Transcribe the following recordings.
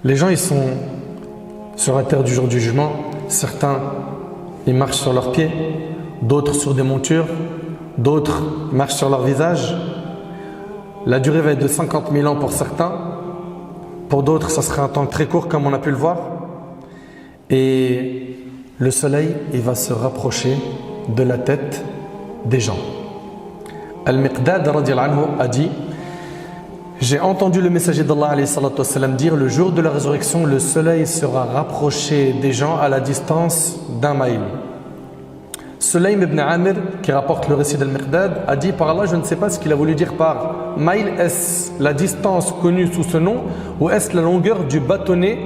Les gens, ils sont sur la terre du jour du jugement. Certains, ils marchent sur leurs pieds, d'autres sur des montures, d'autres marchent sur leur visage. La durée va être de 50 000 ans pour certains. Pour d'autres, ça sera un temps très court, comme on a pu le voir. Et le soleil, il va se rapprocher de la tête des gens. Al-Miqdad radiyallahu anhu a dit: j'ai entendu le messager d'Allah alayhi salatu wassalam dire: le jour de la résurrection, le soleil sera rapproché des gens à la distance d'un maïl. Sulaym ibn Amir, qui rapporte le récit d'Al-Miqdad, a dit: par Allah, je ne sais pas ce qu'il a voulu dire par maïl. Est-ce la distance connue sous ce nom, ou est-ce la longueur du bâtonnet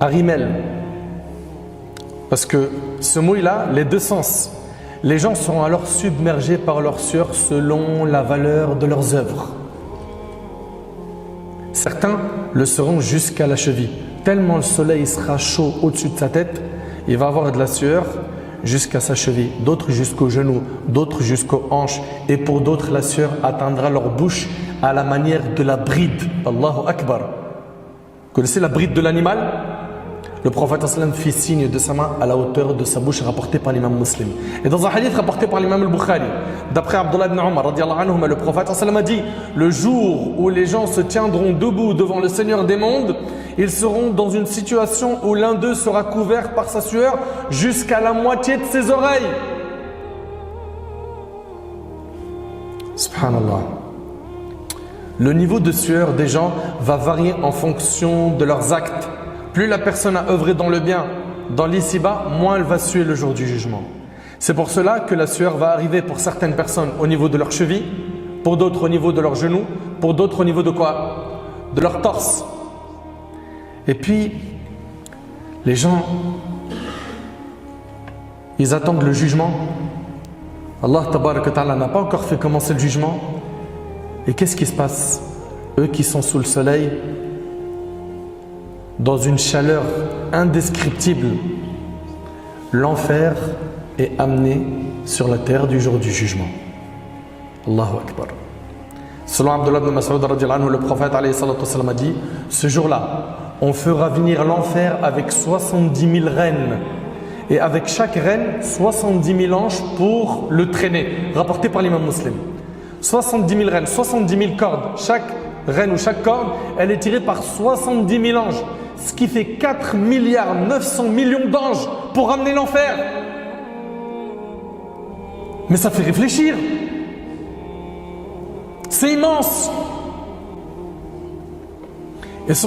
à rimel? Parce que ce mot, il a les deux sens. Les gens seront alors submergés par leur sueur selon la valeur de leurs œuvres. Certains le seront jusqu'à la cheville. Tellement le soleil sera chaud au-dessus de sa tête, il va avoir de la sueur jusqu'à sa cheville. D'autres jusqu'aux genoux, d'autres jusqu'aux hanches. Et pour d'autres, la sueur atteindra leur bouche à la manière de la bride. Allahu Akbar. Vous connaissez la bride de l'animal? Le prophète sallam fit signe de sa main à la hauteur de sa bouche, rapporté par l'imam Muslim. Et dans un hadith rapporté par l'imam al-Bukhari, d'après Abdullah ibn Umar radiyallahu anhu, le prophète sallam a dit: le jour où les gens se tiendront debout devant le Seigneur des mondes, ils seront dans une situation où l'un d'eux sera couvert par sa sueur jusqu'à la moitié de ses oreilles. Subhanallah. Le niveau de sueur des gens va varier en fonction de leurs actes. Plus la personne a œuvré dans le bien, dans l'ici-bas, moins elle va suer le jour du jugement. C'est pour cela que la sueur va arriver pour certaines personnes au niveau de leur cheville, pour d'autres au niveau de leurs genoux, pour d'autres au niveau de quoi? De leur torse. Et puis, les gens, ils attendent le jugement. Allah tabaraka ta'ala n'a pas encore fait commencer le jugement. Et qu'est-ce qui se passe? Eux qui sont sous le soleil, dans une chaleur indescriptible, l'enfer est amené sur la terre du jour du jugement. Allahu Akbar. Selon Abdullah ibn Mas'ud radiyallahu anhu, le prophète alayhi salatu wassalam a dit: ce jour-là, on fera venir l'enfer avec 70 000 reines, et avec chaque reine 70 000 anges pour le traîner, rapporté par l'imam Muslim. 70 000 reines, 70 000 cordes. Chaque reine ou chaque corde, elle est tirée par 70 000 anges, ce qui fait 4 milliards 900 millions d'anges pour ramener l'enfer. Mais ça fait réfléchir. C'est immense.